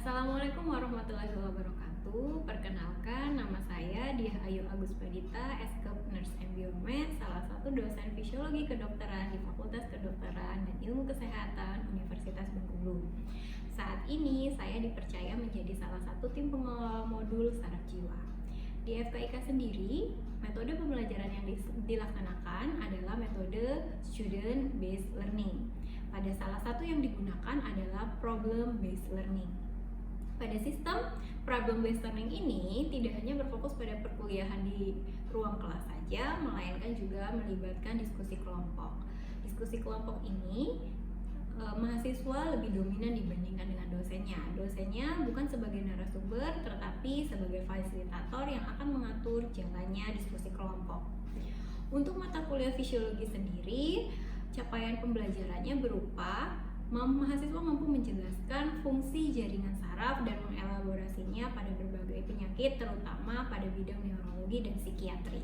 Assalamualaikum warahmatullahi wabarakatuh. Perkenalkan, nama saya Diah Ayu Agus Padita, S.Kep Nurse and Biomed, salah satu dosen fisiologi kedokteran di Fakultas Kedokteran dan Ilmu Kesehatan Universitas Bengkulu. Saat ini saya dipercaya menjadi salah satu tim pengelola modul saraf jiwa. Di FKIK sendiri, metode pembelajaran yang dilaksanakan adalah metode student based learning. Pada salah satu yang digunakan adalah problem based learning. Pada sistem problem based learning ini tidak hanya berfokus pada perkuliahan di ruang kelas saja, melainkan juga melibatkan diskusi kelompok. Diskusi kelompok ini mahasiswa lebih dominan dibandingkan dengan dosennya. Dosennya bukan sebagai narasumber, tetapi sebagai fasilitator yang akan mengatur jalannya diskusi kelompok. Untuk mata kuliah fisiologi sendiri, capaian pembelajarannya berupa mahasiswa mampu menjelaskan fungsi jaringan saraf dan mengelaborasinya pada berbagai penyakit, terutama pada bidang neurologi dan psikiatri.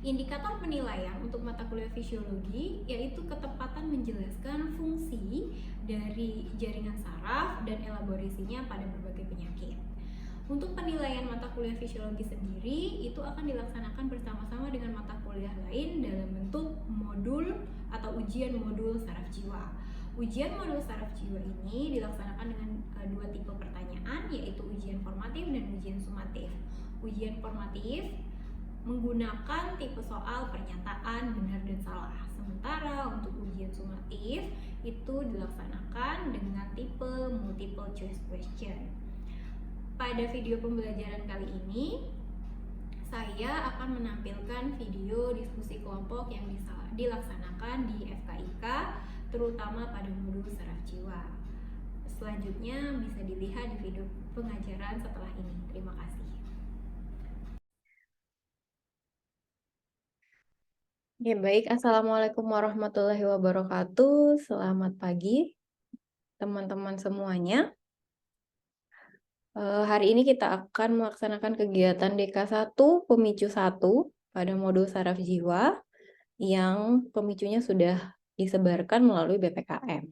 Indikator penilaian untuk mata kuliah fisiologi yaitu ketepatan menjelaskan fungsi dari jaringan saraf dan elaborasinya pada berbagai penyakit. Untuk penilaian mata kuliah fisiologi sendiri itu akan dilaksanakan bersama-sama dengan mata kuliah lain dalam bentuk modul atau ujian modul saraf jiwa. Ujian modul saraf jiwa ini dilaksanakan dengan dua tipe pertanyaan, yaitu ujian formatif dan ujian sumatif. Ujian formatif menggunakan tipe soal pernyataan benar dan salah. Sementara untuk ujian sumatif itu dilaksanakan dengan tipe multiple choice question. Pada video pembelajaran kali ini, saya akan menampilkan video diskusi kelompok yang dilaksanakan di FKIK, terutama pada modul saraf jiwa. Selanjutnya bisa dilihat di video pengajaran setelah ini. Terima kasih. Ya, baik. Assalamualaikum warahmatullahi wabarakatuh. Selamat pagi, teman-teman semuanya. Hari ini kita akan melaksanakan kegiatan DK1 Pemicu 1 pada modul saraf jiwa yang pemicunya sudah disebarkan melalui BPKM.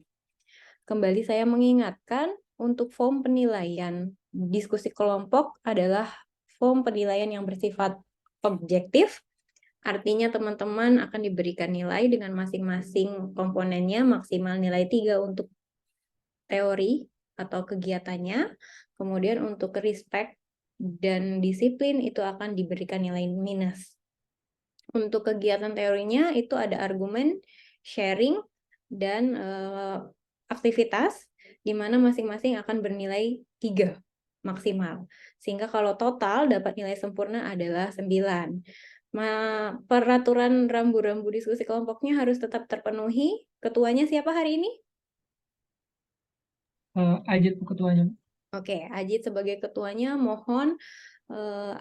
Kembali saya mengingatkan, untuk form penilaian diskusi kelompok adalah form penilaian yang bersifat objektif. Artinya teman-teman akan diberikan nilai dengan masing-masing komponennya, maksimal nilai 3 untuk teori atau kegiatannya. Kemudian untuk respect dan disiplin itu akan diberikan nilai minus. Untuk kegiatan teorinya itu ada argumen, sharing, dan aktivitas, di mana masing-masing akan bernilai 3 maksimal. Sehingga kalau total dapat nilai sempurna adalah 9. Peraturan rambu-rambu diskusi kelompoknya harus tetap terpenuhi. Ketuanya siapa hari ini? Ajit ketuanya. Oke, Ajit sebagai ketuanya mohon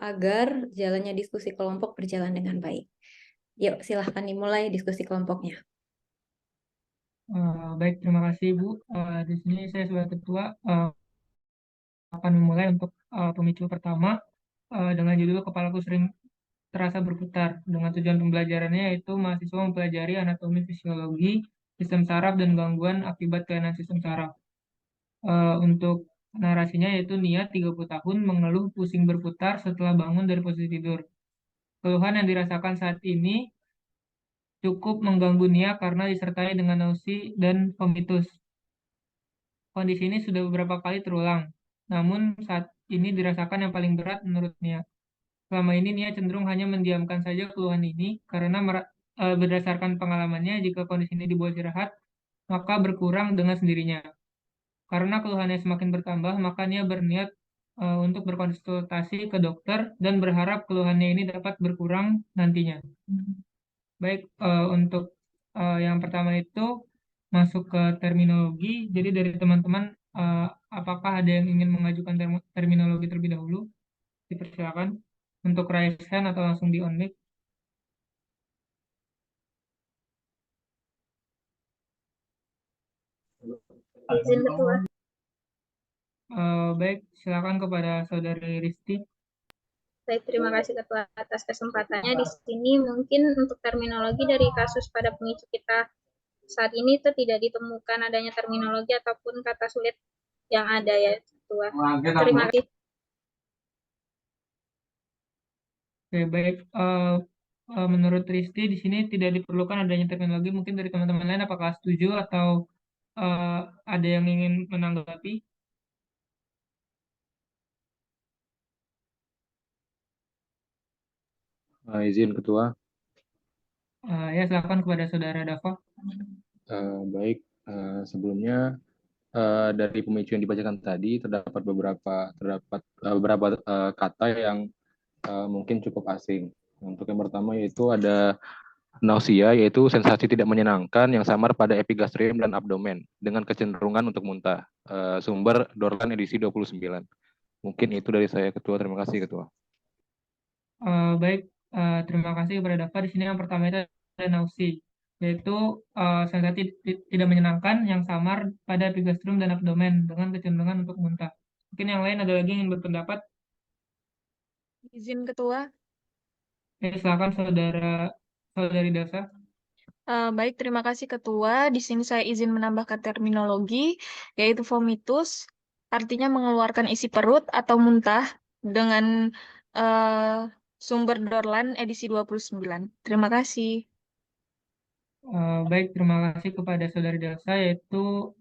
agar jalannya diskusi kelompok berjalan dengan baik. Yuk, silahkan dimulai diskusi kelompoknya. Baik, terima kasih Bu. Di sini saya sebagai ketua akan memulai untuk pemicu pertama dengan judul Kepalaku Sering Terasa Berputar. Dengan tujuan pembelajarannya yaitu mahasiswa mempelajari anatomi fisiologi, sistem saraf, dan gangguan akibat kelainan sistem saraf. Untuk narasinya yaitu Nia 30 tahun mengeluh pusing berputar setelah bangun dari posisi tidur. Keluhan yang dirasakan saat ini cukup mengganggu Nia karena disertai dengan nausi dan vomitus. Kondisi ini sudah beberapa kali terulang, namun saat ini dirasakan yang paling berat menurut Nia. Selama ini Nia cenderung hanya mendiamkan saja keluhan ini karena berdasarkan pengalamannya jika kondisi ini dibawa istirahat, maka berkurang dengan sendirinya. Karena keluhannya semakin bertambah, maka Nia berniat untuk berkonsultasi ke dokter dan berharap keluhannya ini dapat berkurang nantinya. Baik, untuk yang pertama itu masuk ke terminologi. Jadi dari teman-teman, apakah ada yang ingin mengajukan terminologi terlebih dahulu? Dipersilakan untuk raise hand atau langsung di on mic. Izin ketua. Baik, silakan kepada Saudari Risti. Baik, terima kasih ketua atas kesempatannya. Di sini mungkin untuk terminologi dari kasus pada pemicu kita saat ini itu tidak ditemukan adanya terminologi ataupun kata sulit yang ada ya Ketua. Terima kasih. Oke, baik. Menurut Risti, di sini tidak diperlukan adanya terminologi. Mungkin dari teman-teman lain apakah setuju atau ada yang ingin menanggapi? Izin Ketua. Ya, silakan kepada Saudara Dava. Baik, sebelumnya dari pemicu yang dibacakan tadi terdapat beberapa kata yang mungkin cukup asing. Untuk yang pertama yaitu ada nausea, yaitu sensasi tidak menyenangkan yang samar pada epigastrium dan abdomen dengan kecenderungan untuk muntah. Sumber Dorlan edisi 29. Mungkin itu dari saya, Ketua. Terima kasih, Ketua. Baik, terima kasih kepada Dava. Di sini yang pertama itu ada nausea, yaitu sensasi tidak menyenangkan yang samar pada epigastrium dan abdomen dengan kecenderungan untuk muntah. Mungkin yang lain ada lagi yang ingin berpendapat? Izin Ketua. Silakan Saudari Dasa. Baik, terima kasih Ketua. Di sini saya izin menambahkan terminologi, yaitu vomitus, artinya mengeluarkan isi perut atau muntah dengan sumber Dorlan edisi 29. Terima kasih. Baik, terima kasih kepada Saudari Dasa, yaitu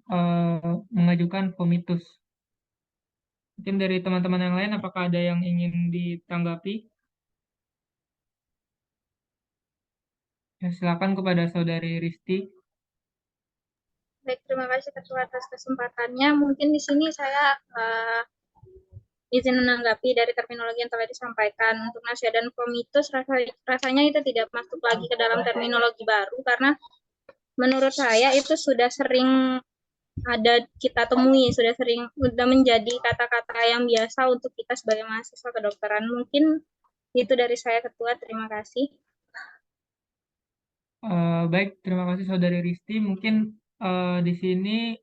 mengajukan vomitus. Mungkin dari teman-teman yang lain, apakah ada yang ingin ditanggapi? Ya, silakan kepada Saudari Risti. Baik, terima kasih Ketua atas kesempatannya. Mungkin di sini saya izin menanggapi dari terminologi yang telah disampaikan. Untuk nausea dan vomitus rasanya itu tidak masuk lagi ke dalam terminologi baru karena menurut saya itu sudah sering ada kita temui, sudah menjadi kata-kata yang biasa untuk kita sebagai mahasiswa kedokteran. Mungkin itu dari saya Ketua, terima kasih. Baik, terima kasih Saudari Risti. Mungkin di sini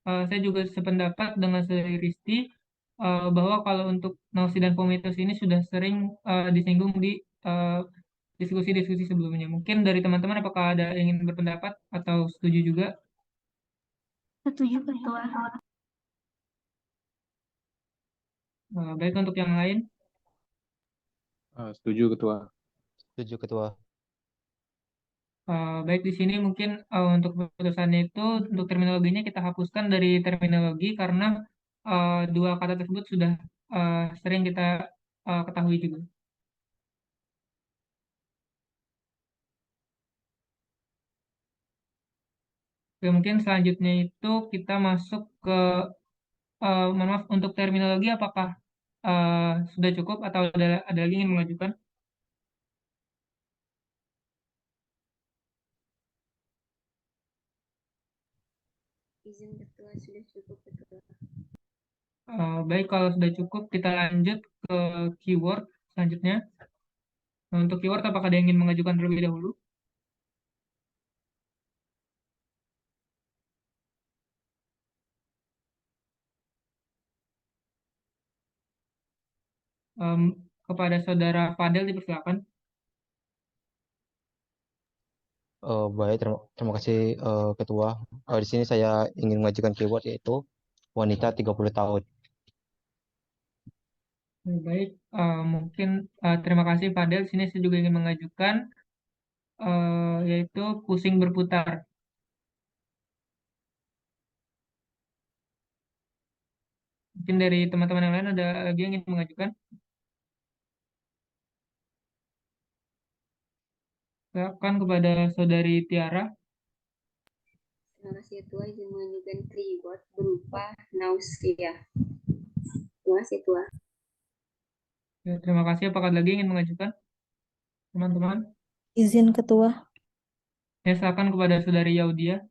saya juga sependapat dengan Saudari Risti bahwa kalau untuk nausea dan vomitus ini sudah sering disinggung di diskusi-diskusi sebelumnya. Mungkin dari teman-teman apakah ada yang ingin berpendapat atau setuju juga? Setuju, Ketua. Baik, untuk yang lain. Setuju, Ketua. Setuju, Ketua. Baik, di sini mungkin untuk keputusannya itu, untuk terminologinya kita hapuskan dari terminologi karena dua kata tersebut sudah sering kita ketahui juga. Oke, mungkin selanjutnya itu kita masuk ke, mohon maaf, untuk terminologi apakah sudah cukup atau ada lagi yang ingin mengajukan? Izin Ketua, sudah cukup Ketua. Baik, kalau sudah cukup kita lanjut ke keyword selanjutnya. Nah, untuk keyword apakah ada yang ingin mengajukan terlebih dahulu? Kepada Saudara Fadel dipersilakan. Baik, terima kasih Ketua. Di sini saya ingin mengajukan keyword yaitu wanita 30 tahun. Baik, mungkin terima kasih Fadel. Sini saya juga ingin mengajukan yaitu pusing berputar. Mungkin dari teman-teman yang lain ada lagi yang ingin mengajukan? Silakan kepada Saudari Tiara. Terima kasih Tua, izin mengajukan keyword berupa nausea. Terima kasih Tua. Ya, terima kasih. Apakah ada lagi yang ingin mengajukan? Teman-teman? Izin Ketua. Ya, silakan kepada Saudari Yaudia.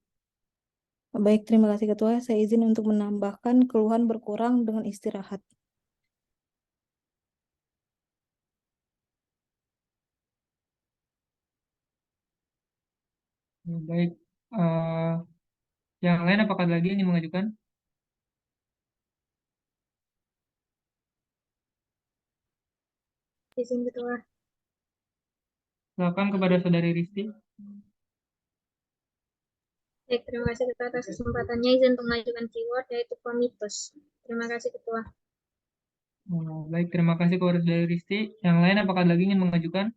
Baik, terima kasih Ketua. Saya izin untuk menambahkan keluhan berkurang dengan istirahat. Ya, baik. Yang lain apakah ada lagi yang ingin mengajukan? Izin Ketua. Silakan kepada Saudari Risti. Baik, terima kasih Ketua atas kesempatannya. Izin untuk mengajukan keyword yaitu vomitus. Terima kasih Ketua. Baik, terima kasih kepada Saudari Risti. Yang lain apakah lagi ingin mengajukan?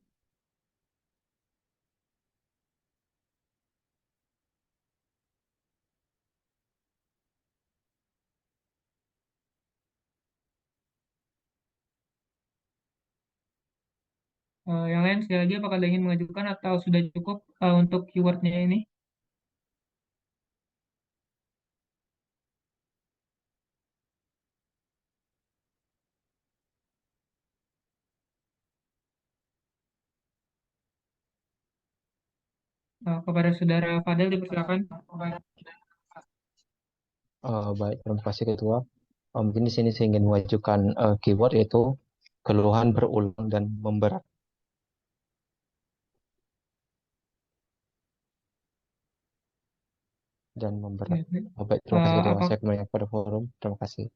Yang lain sekali lagi apakah ada yang ingin mengajukan atau sudah cukup untuk keywordnya ini? Kepada Saudara Fadel dipersilakan. Baik, terima kasih Ketua. Mungkin di sini saya ingin mengajukan keyword yaitu keluhan berulang dan memberat. Dan memberat. Baik, terima kasih Ketua. Saya kembali kepada forum. Terima kasih.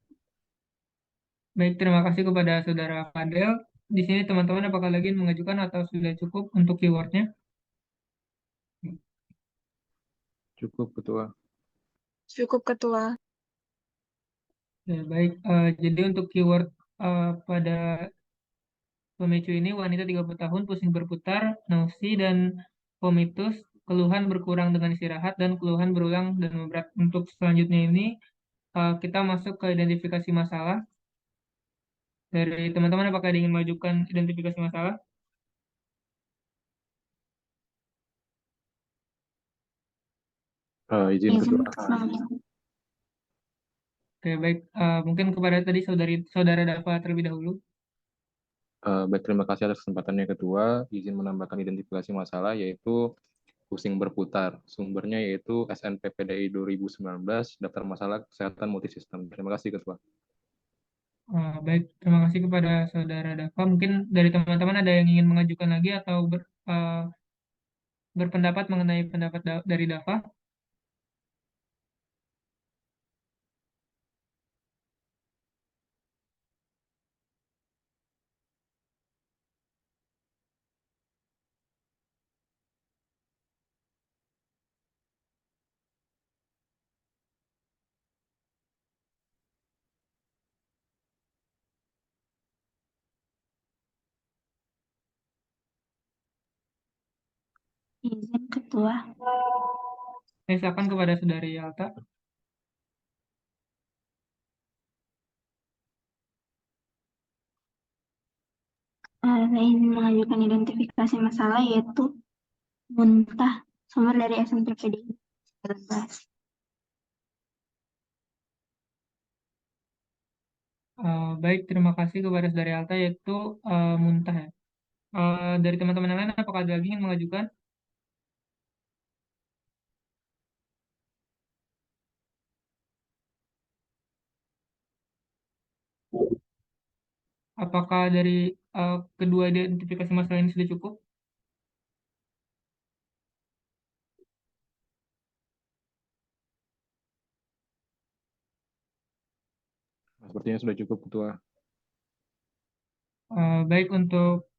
Baik, terima kasih kepada Saudara Fadel. Di sini teman-teman apakah lagi ingin mengajukan atau sudah cukup untuk keywordnya? Cukup, Ketua. Cukup Ketua. Ya, baik, jadi untuk keyword pada pemicu ini wanita 30 tahun, pusing berputar, nausi, dan vomitus, keluhan berkurang dengan istirahat, dan keluhan berulang dan memberat. Untuk selanjutnya ini, kita masuk ke identifikasi masalah. Dari teman-teman apakah ada yang ingin mengajukan identifikasi masalah? Izin Ketua. Oke, baik. Mungkin kepada tadi Saudara Dava terlebih dahulu. Baik, terima kasih atas kesempatannya Ketua. Izin menambahkan identifikasi masalah yaitu pusing berputar. Sumbernya yaitu SNPPDI 2019, Daftar Masalah Kesehatan Multisistem. Terima kasih Ketua. Baik, terima kasih kepada Saudara Dava. Mungkin dari teman-teman ada yang ingin mengajukan lagi atau berpendapat mengenai pendapat dari Dava? Izin Ketua. Silakan kepada Saudari Alta. Saya ingin mengajukan identifikasi masalah yaitu muntah, sumber dari SNPPDI 19. Baik, terima kasih kepada Saudari Alta yaitu muntah ya. Dari teman-teman yang lain apakah ada lagi yang mengajukan? Apakah dari kedua identifikasi masalah ini sudah cukup? Sepertinya sudah cukup Ketua. Baik, untuk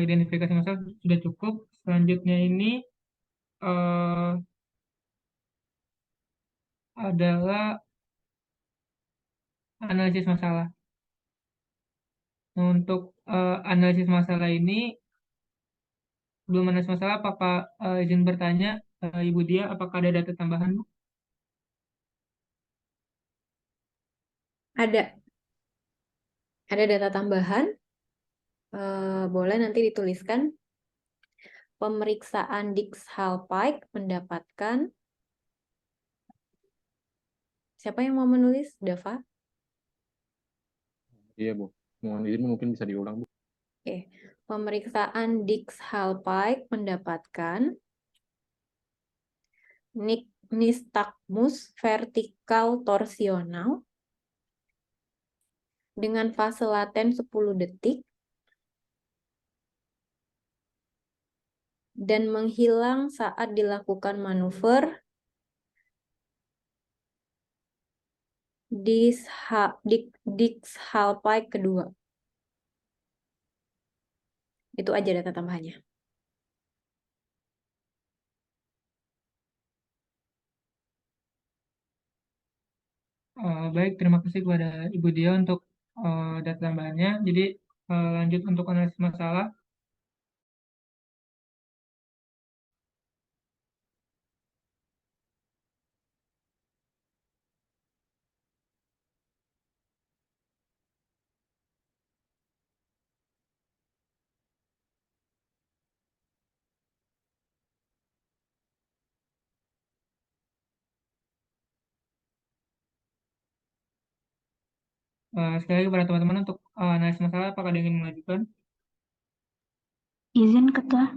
identifikasi masalah sudah cukup. Selanjutnya ini adalah analisis masalah. Untuk analisis masalah ini, sebelum analisis masalah, apakah izin bertanya, Ibu Dia, apakah ada data tambahan, Bu? Ada. Ada data tambahan. Boleh nanti dituliskan. Pemeriksaan Dix-Hallpike mendapatkan. Siapa yang mau menulis? Dava? Iya, Bu. Mohon izin mungkin bisa diulang, Bu. Oke. Pemeriksaan Dix-Hallpike mendapatkan nystagmus vertikal torsional dengan fase laten 10 detik dan menghilang saat dilakukan manuver Dix-Hallpike kedua. Itu aja data tambahannya. Baik, terima kasih kepada Ibu Dia untuk data tambahannya. Jadi lanjut untuk analisis masalah. Sekali lagi kepada teman-teman untuk analisis masalah, apakah ada yang ingin mengajukan? Izin Ketua.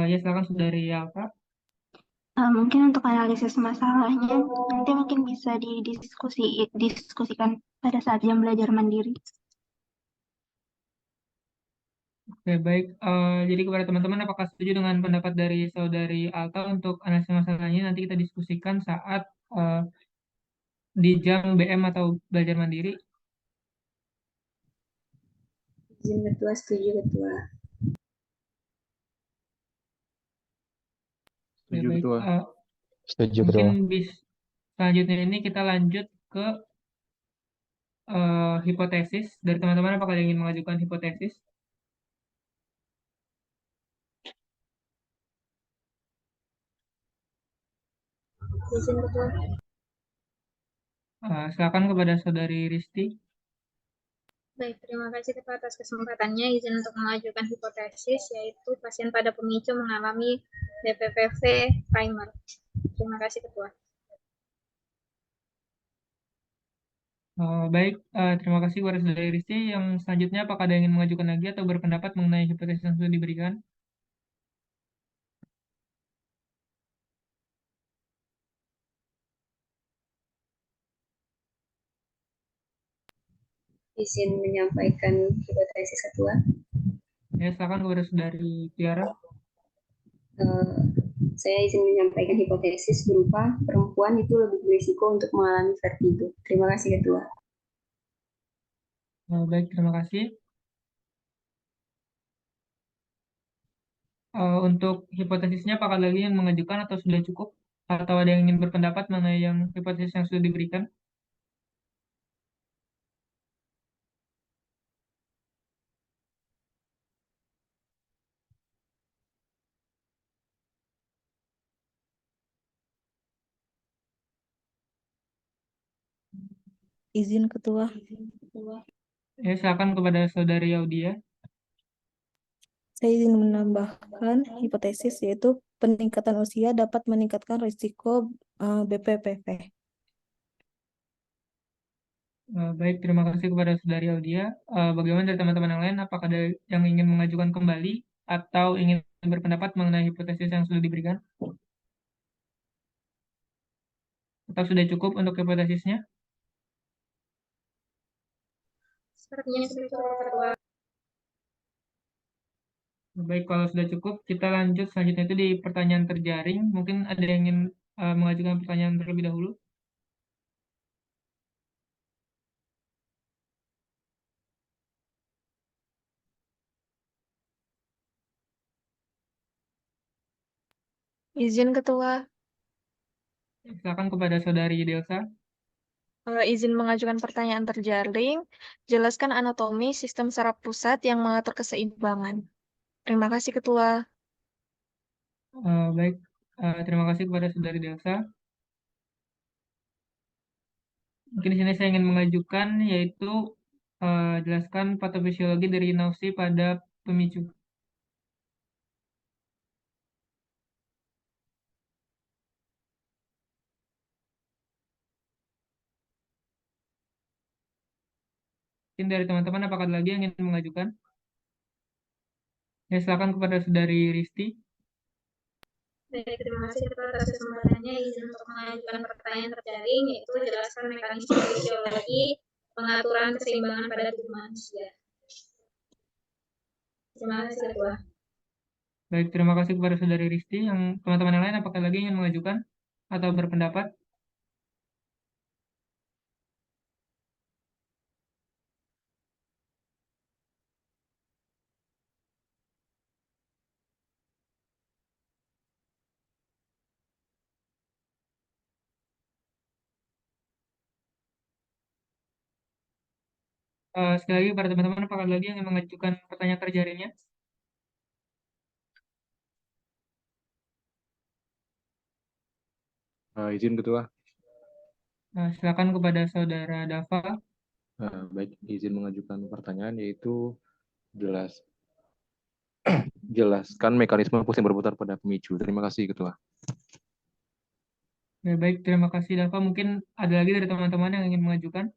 Ya, silakan Saudari Alfa. Mungkin untuk analisis masalahnya nanti mungkin bisa didiskusikan pada saat jam belajar mandiri. Oke, baik. Jadi kepada teman-teman, apakah setuju dengan pendapat dari Saudari Alta untuk analisis masalahnya nanti kita diskusikan saat di jam BM atau belajar mandiri? Izin Ketua, setuju Ketua. Oke, Setuju, baik. Ketua. Setuju, Mungkin Ketua. selanjutnya ini kita lanjut ke hipotesis. Dari teman-teman, apakah ada yang ingin mengajukan hipotesis? Izin Ketua. Silakan kepada Saudari Risti. Baik, terima kasih Ketua atas kesempatannya. Izin untuk mengajukan hipotesis, yaitu pasien pada pemicu mengalami DPPV primer. Terima kasih Ketua. Baik, terima kasih kepada Saudari Risti. Yang selanjutnya, apakah ada yang ingin mengajukan lagi atau berpendapat mengenai hipotesis yang sudah diberikan? Izin menyampaikan hipotesis Ketua. Ya, silakan kepada Saudari Tiara. Saya izin menyampaikan hipotesis berupa perempuan itu lebih berisiko untuk mengalami vertigo. Terima kasih Ketua. Baik, terima kasih. Untuk hipotesisnya, apakah lagi yang mengajukan atau sudah cukup? Atau ada yang ingin berpendapat mengenai yang hipotesis yang sudah diberikan? Izin Ketua. Ya, silakan kepada Saudari Audia. Saya izin menambahkan hipotesis yaitu peningkatan usia dapat meningkatkan risiko BPPV. Baik, terima kasih kepada Saudari Audia. Bagaimana dari teman-teman yang lain? Apakah ada yang ingin mengajukan kembali atau ingin berpendapat mengenai hipotesis yang sudah diberikan? Atau sudah cukup untuk hipotesisnya? Sepertinya sudah cukup Ketua. Baik, kalau sudah cukup, kita lanjut selanjutnya itu di pertanyaan terjaring. Mungkin ada yang ingin mengajukan pertanyaan terlebih dahulu? Izin Ketua. Silakan kepada Saudari Delsa. Izin mengajukan pertanyaan terjaring. Jelaskan anatomi sistem saraf pusat yang mengatur keseimbangan. Terima kasih Ketua. Baik, terima kasih kepada Saudari Delsa. Mungkin di sini saya ingin mengajukan yaitu jelaskan patofisiologi dari nausi pada pemicu. Mungkin dari teman-teman apakah ada lagi yang ingin mengajukan? Ya, silakan kepada Saudari Risti. Baik, terima kasih Ketua atas kesempatannya. Izin untuk mengajukan pertanyaan terjaring, yaitu jelaskan mekanisme fisiologi pengaturan keseimbangan pada tubuh manusia. Terima kasih Ketua. Baik, terima kasih kepada Saudari Risti. Yang teman-teman yang lain apakah lagi ingin mengajukan atau berpendapat? Sekali lagi para teman-teman, apakah ada lagi yang ingin mengajukan pertanyaan terjarinya? Izin Ketua. Silakan kepada Saudara Dava. Baik, izin mengajukan pertanyaan yaitu jelaskan mekanisme pusing berputar pada pemicu. Terima kasih Ketua. Ya, baik, terima kasih Dava. Mungkin ada lagi dari teman-teman yang ingin mengajukan?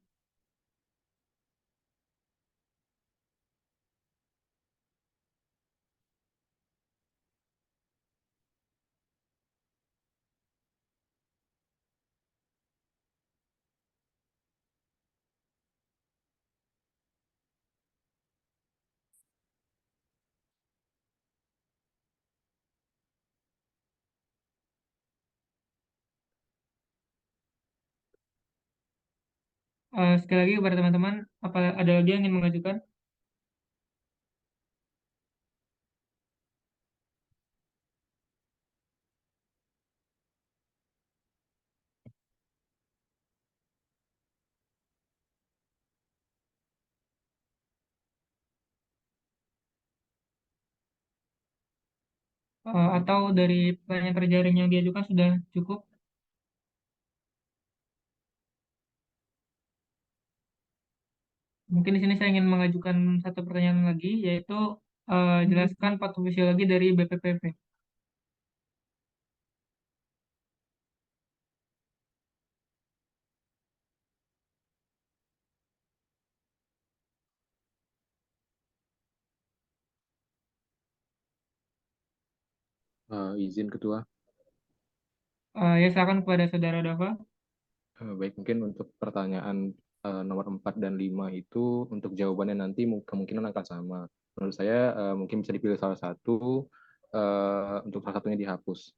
Sekali lagi kepada teman-teman, apa ada lagi yang ingin mengajukan? Atau dari pertanyaan terjaring yang diajukan sudah cukup? Mungkin di sini saya ingin mengajukan satu pertanyaan lagi, yaitu jelaskan patofisiologi dari BPPV. Izin Ketua. Ya, silakan kepada Saudara Dava. Baik, mungkin untuk pertanyaan nomor 4 dan 5 itu untuk jawabannya nanti kemungkinan akan sama. Menurut saya mungkin bisa dipilih salah satu, untuk salah satunya dihapus.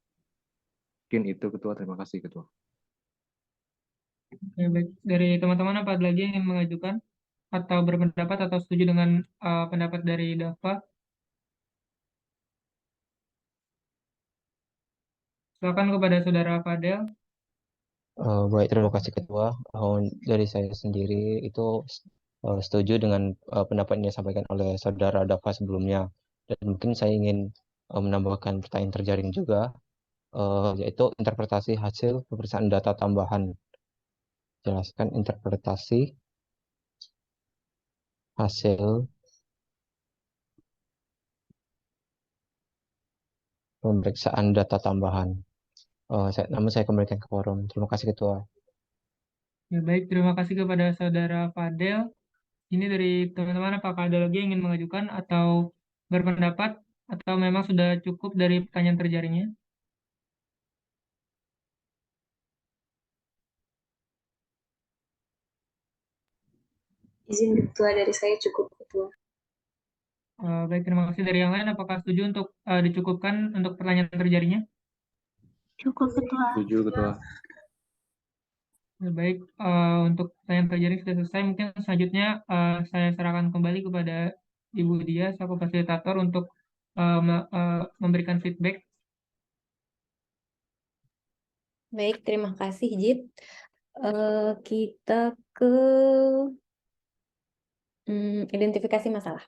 Mungkin itu Ketua, terima kasih Ketua. Ya, baik. Dari teman-teman apa ada lagi yang ingin mengajukan atau berpendapat atau setuju dengan pendapat dari Dava? Silakan kepada Saudara Fadel. Baik, terima kasih Ketua. Dari saya sendiri itu setuju dengan pendapat yang disampaikan oleh Saudara Dava sebelumnya. Dan mungkin saya ingin menambahkan pertanyaan terjaring juga, yaitu interpretasi hasil pemeriksaan data tambahan. Jelaskan interpretasi hasil pemeriksaan data tambahan. Namun saya kembalikan ke forum. Terima kasih Ketua. Ya, baik, terima kasih kepada Saudara Fadel. Ini dari teman-teman apakah ada lagi yang ingin mengajukan atau berpendapat atau memang sudah cukup dari pertanyaan terjaringnya? Izin Ketua dari saya cukup Ketua. Baik, terima kasih. Dari yang lain, apakah setuju untuk dicukupkan untuk pertanyaan terjaringnya? Cukup Ketua. Setuju Ketua. Ya, baik, untuk pertanyaan terjaring sudah selesai. Mungkin selanjutnya saya serahkan kembali kepada Ibu Dia, selaku fasilitator untuk memberikan feedback. Baik, terima kasih Jip. Kita ke identifikasi masalah.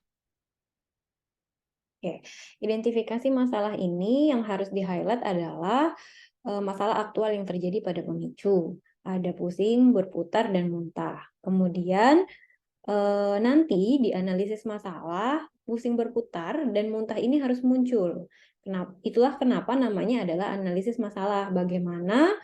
Oke, identifikasi masalah ini yang harus di-highlight adalah masalah aktual yang terjadi pada pemicu. Ada pusing, berputar, dan muntah. Kemudian nanti di analisis masalah, pusing berputar dan muntah ini harus muncul. Itulah kenapa namanya adalah analisis masalah. Bagaimana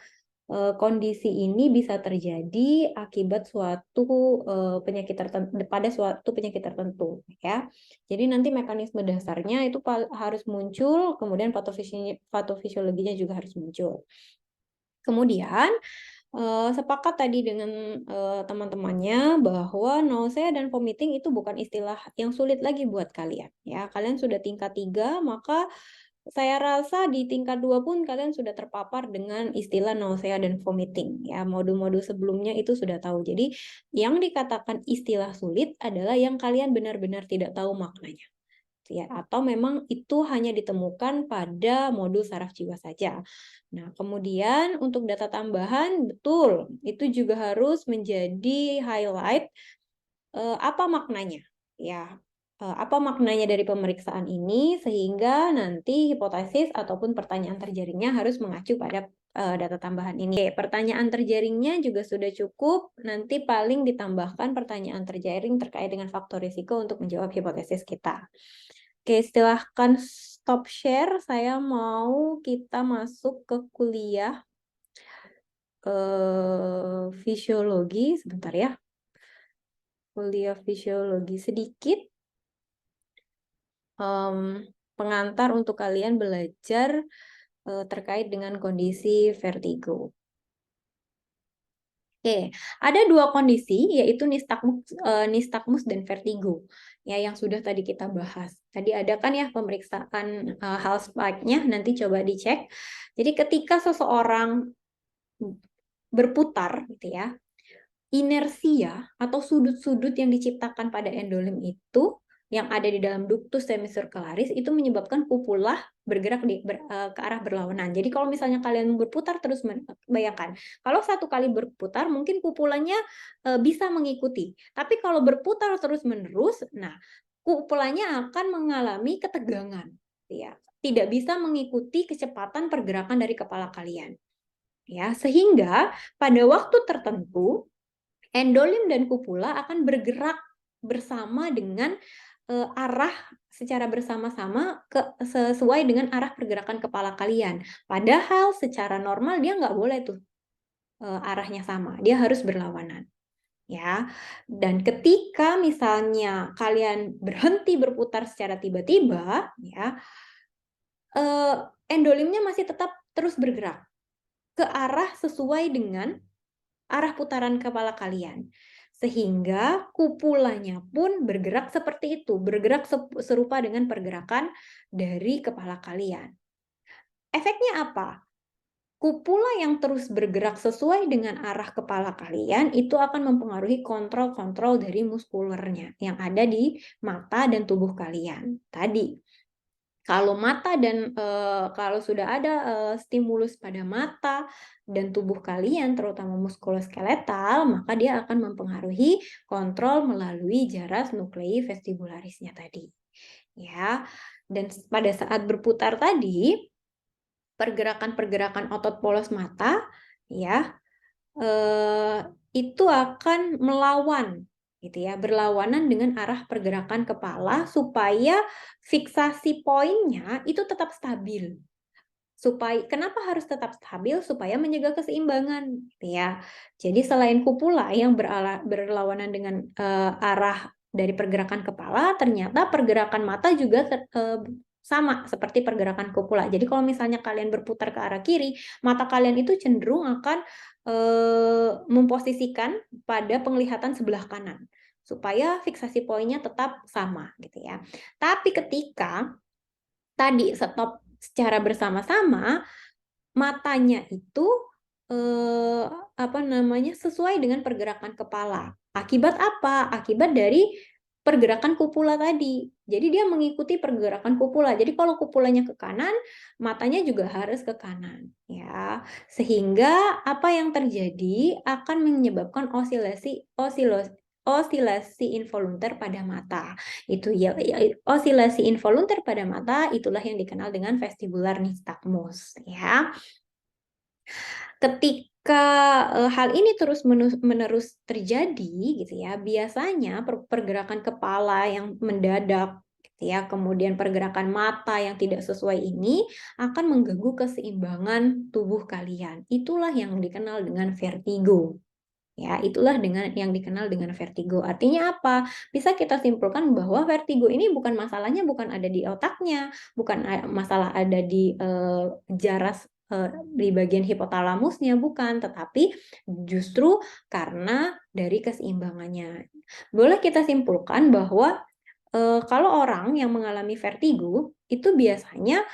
kondisi ini bisa terjadi akibat suatu penyakit tertentu pada suatu penyakit tertentu, ya. Jadi nanti mekanisme dasarnya itu harus muncul, kemudian patofisiologinya juga harus muncul. Kemudian sepakat tadi dengan teman-temannya bahwa nausea dan vomiting itu bukan istilah yang sulit lagi buat kalian, ya. Kalian sudah tingkat 3, maka saya rasa di tingkat 2 pun kalian sudah terpapar dengan istilah nausea dan vomiting, ya. Modul-modul sebelumnya itu sudah tahu. Jadi yang dikatakan istilah sulit adalah yang kalian benar-benar tidak tahu maknanya, ya, atau memang itu hanya ditemukan pada modul saraf jiwa saja. Nah, kemudian untuk data tambahan, betul, itu juga harus menjadi highlight apa maknanya? Ya, apa maknanya dari pemeriksaan ini sehingga nanti hipotesis ataupun pertanyaan terjaringnya harus mengacu pada data tambahan ini. Oke, pertanyaan terjaringnya juga sudah cukup. Nanti paling ditambahkan pertanyaan terjaring terkait dengan faktor risiko untuk menjawab hipotesis kita. Oke, silahkan stop share. Saya mau kita masuk ke kuliah fisiologi. Sebentar ya. Kuliah fisiologi sedikit. Pengantar untuk kalian belajar terkait dengan kondisi vertigo. Oke, ada dua kondisi yaitu nistagmus dan vertigo ya yang sudah tadi kita bahas. Tadi ada kan ya pemeriksaan Hall spike-nya, nanti coba dicek. Jadi ketika seseorang berputar gitu ya, inersia atau sudut-sudut yang diciptakan pada endolim itu yang ada di dalam ductus semicircularis itu menyebabkan kupula bergerak ke arah berlawanan. Jadi kalau misalnya kalian berputar terus, bayangkan kalau satu kali berputar mungkin kupulanya bisa mengikuti. Tapi kalau berputar terus menerus, nah kupulanya akan mengalami ketegangan, ya, tidak bisa mengikuti kecepatan pergerakan dari kepala kalian. Ya, sehingga pada waktu tertentu endolim dan kupula akan bergerak bersama dengan arah secara bersama-sama sesuai dengan arah pergerakan kepala kalian. Padahal secara normal dia nggak boleh tuh arahnya sama, dia harus berlawanan. Ya, dan ketika misalnya kalian berhenti berputar secara tiba-tiba, ya, endolimnya masih tetap terus bergerak ke arah sesuai dengan arah putaran kepala kalian. Sehingga kupulanya pun bergerak seperti itu, bergerak serupa dengan pergerakan dari kepala kalian. Efeknya apa? Kupula yang terus bergerak sesuai dengan arah kepala kalian itu akan mempengaruhi kontrol-kontrol dari muskulernya yang ada di mata dan tubuh kalian. Tadi, kalau mata dan kalau sudah ada stimulus pada mata dan tubuh kalian, terutama muskuloskeletal, maka dia akan mempengaruhi kontrol melalui jaras nuklei vestibularisnya tadi. Ya, dan pada saat berputar tadi, pergerakan-pergerakan otot polos mata, ya, itu akan melawan, gitu ya, berlawanan dengan arah pergerakan kepala supaya fiksasi poinnya itu tetap stabil. Kenapa harus tetap stabil? Supaya menjaga keseimbangan, gitu ya. Jadi selain kupula yang berlawanan dengan arah dari pergerakan kepala, ternyata pergerakan mata juga sama seperti pergerakan kupula. Jadi kalau misalnya kalian berputar ke arah kiri, mata kalian itu cenderung akan memposisikan pada penglihatan sebelah kanan supaya fiksasi poinnya tetap sama, gitu ya. Tapi ketika tadi stop secara bersama-sama, matanya itu sesuai dengan pergerakan kepala. Akibat apa? Akibat dari pergerakan kupula tadi. Jadi dia mengikuti pergerakan kupula. Jadi kalau kupulanya ke kanan, matanya juga harus ke kanan, ya. Sehingga apa yang terjadi akan menyebabkan osilasi involunter pada mata. Itu ya, osilasi involunter pada mata itulah yang dikenal dengan vestibular nystagmus, ya. Ketika hal ini terus-menerus terjadi, gitu ya, biasanya pergerakan kepala yang mendadak, gitu ya, kemudian pergerakan mata yang tidak sesuai ini akan mengganggu keseimbangan tubuh kalian. Itulah yang dikenal dengan vertigo. Ya, itulah yang dikenal dengan vertigo. Artinya apa? Bisa kita simpulkan bahwa vertigo ini masalahnya bukan ada di otaknya, bukan masalah ada di jaras di bagian hipotalamusnya, bukan, tetapi justru karena dari keseimbangannya. Boleh kita simpulkan bahwa kalau orang yang mengalami vertigo itu biasanya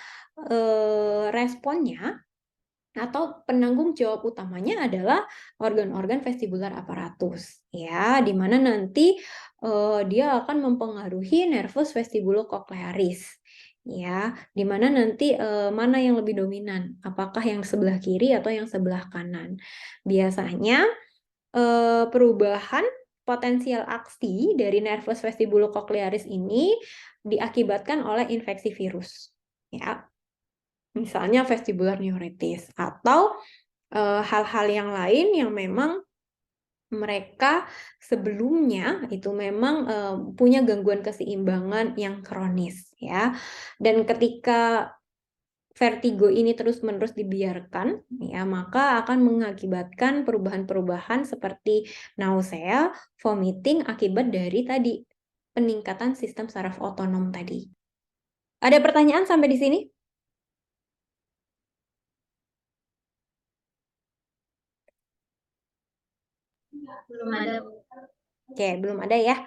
responnya atau penanggung jawab utamanya adalah organ-organ vestibular apparatus, ya, di mana nanti dia akan mempengaruhi nervus vestibulocochlearis, ya, di mana nanti mana yang lebih dominan, apakah yang sebelah kiri atau yang sebelah kanan. Biasanya perubahan potensial aksi dari nervus vestibulocochlearis ini diakibatkan oleh infeksi virus. Ya. Misalnya vestibular neuritis atau hal-hal yang lain yang memang mereka sebelumnya itu memang punya gangguan keseimbangan yang kronis ya. Dan ketika vertigo ini terus-menerus dibiarkan ya, maka akan mengakibatkan perubahan-perubahan seperti nausea, vomiting akibat dari tadi peningkatan sistem saraf otonom tadi. Ada pertanyaan sampai di sini? Belum ada. Oke, belum ada ya.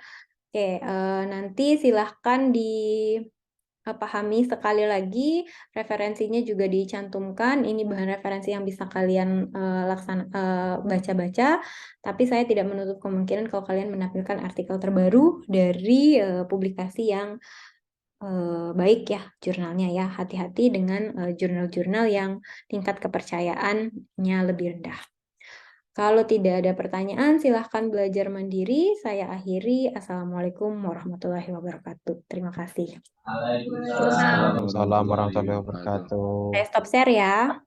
Oke, nanti silahkan dipahami sekali lagi, referensinya juga dicantumkan. Ini bahan referensi yang bisa kalian baca-baca, tapi saya tidak menutup kemungkinan kalau kalian menampilkan artikel terbaru dari publikasi yang baik ya, jurnalnya ya. Hati-hati dengan jurnal-jurnal yang tingkat kepercayaannya lebih rendah. Kalau tidak ada pertanyaan, silahkan belajar mandiri. Saya akhiri. Assalamualaikum warahmatullahi wabarakatuh. Terima kasih. Waalaikumsalam warahmatullahi wabarakatuh. Saya stop share ya.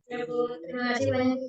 Ya, Bu. Terima kasih banyak.